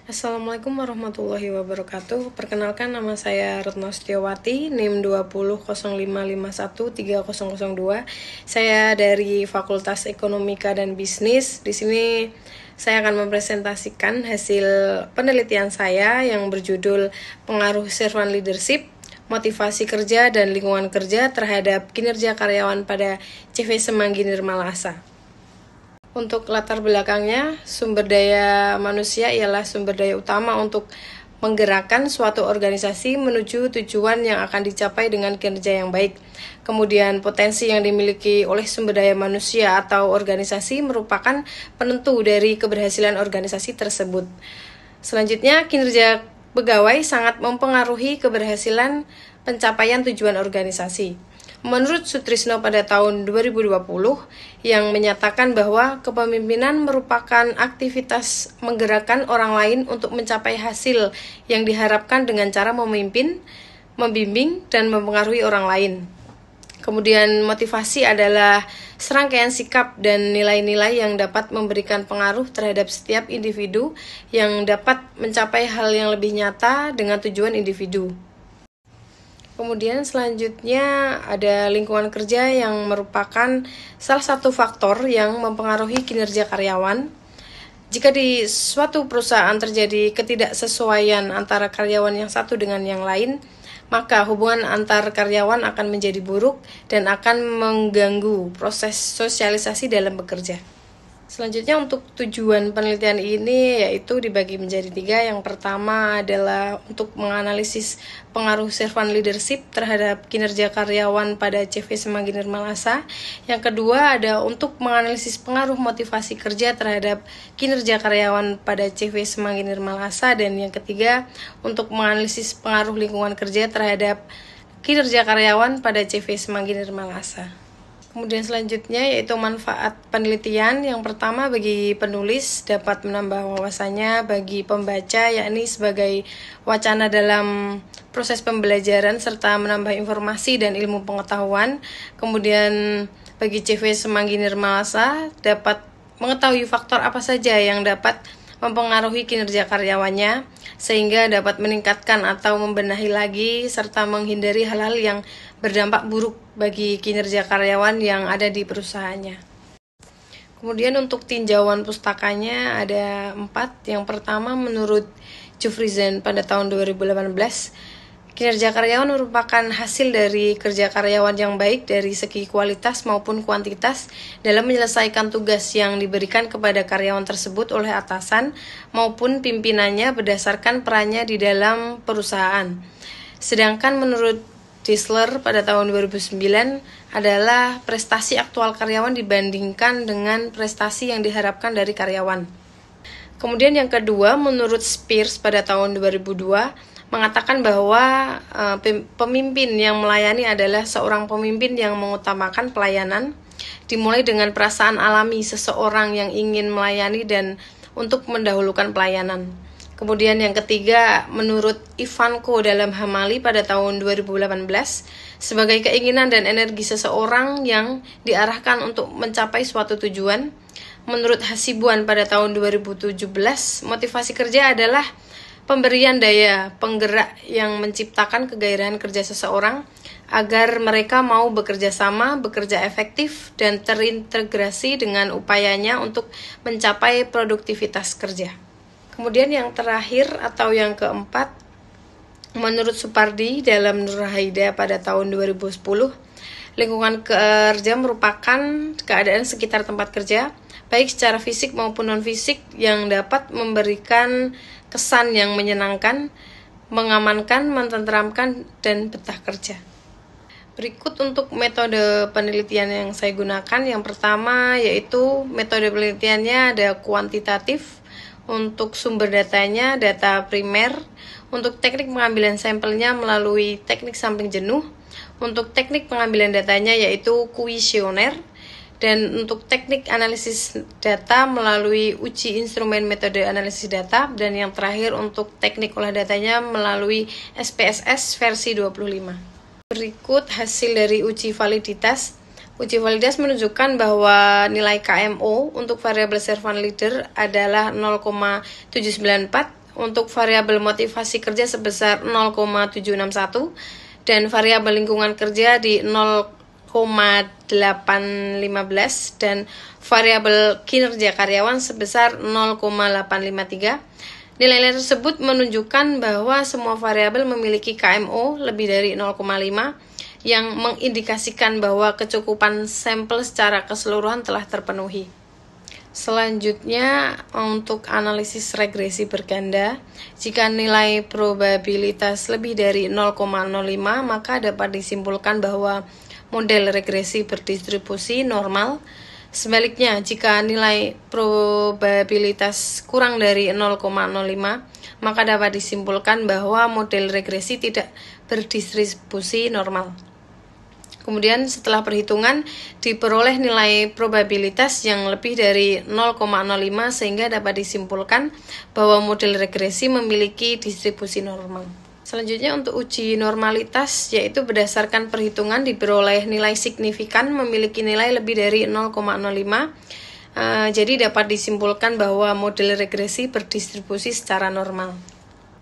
Assalamualaikum warahmatullahi wabarakatuh. Perkenalkan, nama saya Retno Setiawati, NIM 2005513002. Saya dari Fakultas Ekonomika dan Bisnis. Di sini saya akan mempresentasikan hasil penelitian saya yang berjudul Pengaruh Servant Leadership, Motivasi Kerja dan Lingkungan Kerja terhadap Kinerja Karyawan pada CV Semanggi Nirmala Asa. Untuk latar belakangnya, sumber daya manusia ialah sumber daya utama untuk menggerakkan suatu organisasi menuju tujuan yang akan dicapai dengan kinerja yang baik. Kemudian potensi yang dimiliki oleh sumber daya manusia atau organisasi merupakan penentu dari keberhasilan organisasi tersebut. Selanjutnya, kinerja pegawai sangat mempengaruhi keberhasilan pencapaian tujuan organisasi. Menurut Sutrisno pada tahun 2020 yang menyatakan bahwa kepemimpinan merupakan aktivitas menggerakkan orang lain untuk mencapai hasil yang diharapkan dengan cara memimpin, membimbing, dan mempengaruhi orang lain. Kemudian motivasi adalah serangkaian sikap dan nilai-nilai yang dapat memberikan pengaruh terhadap setiap individu yang dapat mencapai hal yang lebih nyata dengan tujuan individu. Kemudian selanjutnya ada lingkungan kerja yang merupakan salah satu faktor yang mempengaruhi kinerja karyawan. Jika di suatu perusahaan terjadi ketidaksesuaian antara karyawan yang satu dengan yang lain, maka hubungan antar karyawan akan menjadi buruk dan akan mengganggu proses sosialisasi dalam bekerja. Selanjutnya untuk tujuan penelitian ini yaitu dibagi menjadi 3. Yang pertama adalah untuk menganalisis pengaruh servant leadership terhadap kinerja karyawan pada CV Semanggi Nirmala Asa. Yang kedua ada untuk menganalisis pengaruh motivasi kerja terhadap kinerja karyawan pada CV Semanggi Nirmala Asa. Dan yang ketiga untuk menganalisis pengaruh lingkungan kerja terhadap kinerja karyawan pada CV Semanggi Nirmala Asa. Kemudian selanjutnya yaitu manfaat penelitian. Yang pertama bagi penulis dapat menambah wawasannya bagi pembaca, yakni sebagai wacana dalam proses pembelajaran serta menambah informasi dan ilmu pengetahuan. Kemudian bagi CV Semanggi Nirmala Asa dapat mengetahui faktor apa saja yang dapat mempengaruhi kinerja karyawannya sehingga dapat meningkatkan atau membenahi lagi serta menghindari hal-hal yang berdampak buruk bagi kinerja karyawan yang ada di perusahaannya. Kemudian untuk tinjauan pustakanya ada 4. Yang pertama menurut Jufrizen pada tahun 2018, kinerja karyawan merupakan hasil dari kerja karyawan yang baik dari segi kualitas maupun kuantitas dalam menyelesaikan tugas yang diberikan kepada karyawan tersebut oleh atasan maupun pimpinannya berdasarkan perannya di dalam perusahaan. Sedangkan menurut Disler pada tahun 2009 adalah prestasi aktual karyawan dibandingkan dengan prestasi yang diharapkan dari karyawan. Kemudian yang kedua menurut Spears pada tahun 2002 mengatakan bahwa pemimpin yang melayani adalah seorang pemimpin yang mengutamakan pelayanan, dimulai dengan perasaan alami seseorang yang ingin melayani dan untuk mendahulukan pelayanan. Kemudian yang ketiga, menurut Ivanko dalam Hamali pada tahun 2018, sebagai keinginan dan energi seseorang yang diarahkan untuk mencapai suatu tujuan. Menurut Hasibuan pada tahun 2017, motivasi kerja adalah pemberian daya penggerak yang menciptakan kegairahan kerja seseorang agar mereka mau bekerja sama, bekerja efektif, dan terintegrasi dengan upayanya untuk mencapai produktivitas kerja. Kemudian yang terakhir atau yang keempat, menurut Supardi dalam Nur Haida pada tahun 2010, lingkungan kerja merupakan keadaan sekitar tempat kerja, baik secara fisik maupun non-fisik, yang dapat memberikan kesan yang menyenangkan, mengamankan, mententeramkan, dan betah kerja. Berikut untuk metode penelitian yang saya gunakan. Yang pertama yaitu metode penelitiannya ada kuantitatif. Untuk sumber datanya, data primer. Untuk teknik pengambilan sampelnya melalui teknik sampling jenuh. Untuk teknik pengambilan datanya yaitu kuesioner. Dan untuk teknik analisis data melalui uji instrumen metode analisis data. Dan yang terakhir untuk teknik olah datanya melalui SPSS versi 25. Berikut hasil dari uji validitas. Uji validitas menunjukkan bahwa nilai KMO untuk variabel servant leader adalah 0,794, untuk variabel motivasi kerja sebesar 0,761 dan variabel lingkungan kerja di 0,815 dan variabel kinerja karyawan sebesar 0,853. Nilai-nilai tersebut menunjukkan bahwa semua variabel memiliki KMO lebih dari 0,5 yang mengindikasikan bahwa kecukupan sampel secara keseluruhan telah terpenuhi. Selanjutnya, untuk analisis regresi berganda, jika nilai probabilitas lebih dari 0,05, maka dapat disimpulkan bahwa model regresi berdistribusi normal. Sebaliknya, jika nilai probabilitas kurang dari 0,05, maka dapat disimpulkan bahwa model regresi tidak berdistribusi normal. Kemudian setelah perhitungan diperoleh nilai probabilitas yang lebih dari 0,05 sehingga dapat disimpulkan bahwa model regresi memiliki distribusi normal. Selanjutnya untuk uji normalitas, yaitu berdasarkan perhitungan diperoleh nilai signifikan memiliki nilai lebih dari 0,05. Jadi dapat disimpulkan bahwa model regresi berdistribusi secara normal.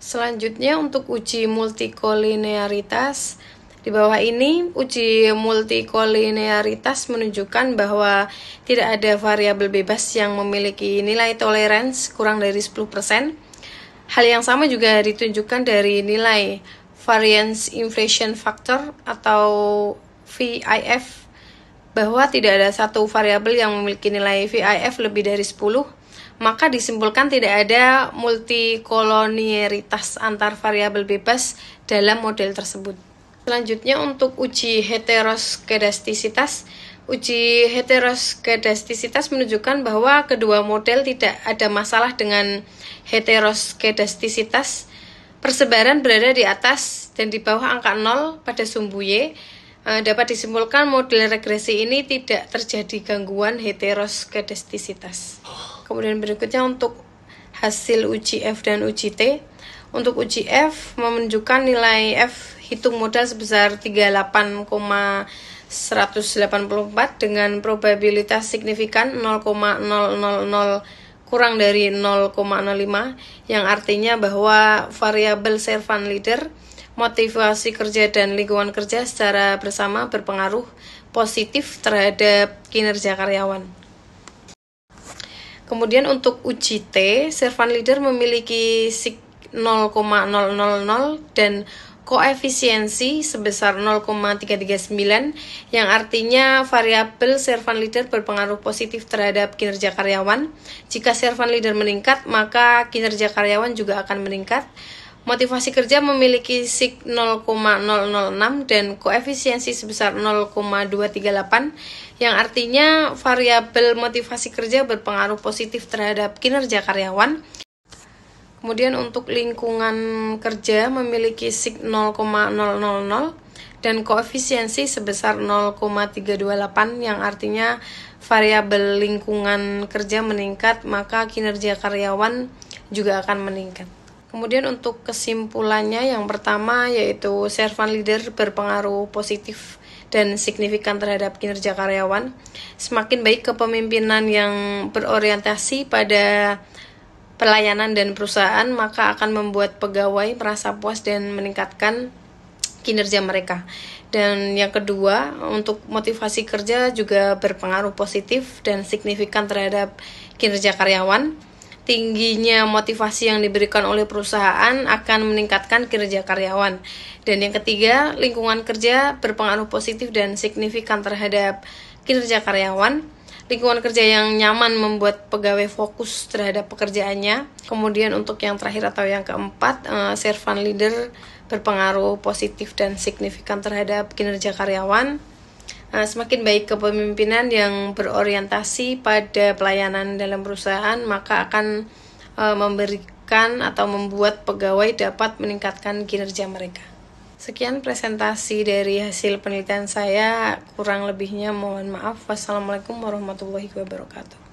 Selanjutnya untuk uji multikolinearitas, di bawah ini, uji multikolinearitas menunjukkan bahwa tidak ada variabel bebas yang memiliki nilai toleransi kurang dari 10%. Hal yang sama juga ditunjukkan dari nilai variance inflation factor atau VIF, bahwa tidak ada satu variabel yang memiliki nilai VIF lebih dari 10, maka disimpulkan tidak ada multikolinearitas antar variabel bebas dalam model tersebut. Selanjutnya untuk uji heteroskedastisitas. Uji heteroskedastisitas menunjukkan bahwa kedua model tidak ada masalah dengan heteroskedastisitas. Persebaran berada di atas dan di bawah angka 0 pada sumbu Y. Dapat disimpulkan model regresi ini tidak terjadi gangguan heteroskedastisitas. Kemudian berikutnya untuk hasil uji F dan uji T. Untuk uji F menunjukkan nilai F hitung modal sebesar 38,184 dengan probabilitas signifikan 0,000 kurang dari 0,05 yang artinya bahwa variabel servant leader, motivasi kerja dan lingkungan kerja secara bersama berpengaruh positif terhadap kinerja karyawan. Kemudian untuk uji T, servant leader memiliki 0,000 dan koefisiensi sebesar 0,339 yang artinya variabel servant leader berpengaruh positif terhadap kinerja karyawan. Jika servant leader meningkat, maka kinerja karyawan juga akan meningkat. Motivasi kerja memiliki sig 0,006 dan koefisiensi sebesar 0,238 yang artinya variabel motivasi kerja berpengaruh positif terhadap kinerja karyawan. Kemudian untuk lingkungan kerja memiliki sig 0,000 dan koefisiensi sebesar 0,328 yang artinya variabel lingkungan kerja meningkat, maka kinerja karyawan juga akan meningkat. Kemudian untuk kesimpulannya, yang pertama yaitu servant leader berpengaruh positif dan signifikan terhadap kinerja karyawan. Semakin baik kepemimpinan yang berorientasi pada pelayanan dan perusahaan, maka akan membuat pegawai merasa puas dan meningkatkan kinerja mereka. Dan yang kedua, untuk motivasi kerja juga berpengaruh positif dan signifikan terhadap kinerja karyawan. Tingginya motivasi yang diberikan oleh perusahaan akan meningkatkan kinerja karyawan. Dan yang ketiga, lingkungan kerja berpengaruh positif dan signifikan terhadap kinerja karyawan. Lingkungan kerja yang nyaman membuat pegawai fokus terhadap pekerjaannya. Kemudian untuk yang terakhir atau yang keempat, servant leader berpengaruh positif dan signifikan terhadap kinerja karyawan. Semakin baik kepemimpinan yang berorientasi pada pelayanan dalam perusahaan, maka akan memberikan atau membuat pegawai dapat meningkatkan kinerja mereka. Sekian presentasi dari hasil penelitian saya, kurang lebihnya mohon maaf. Wassalamualaikum warahmatullahi wabarakatuh.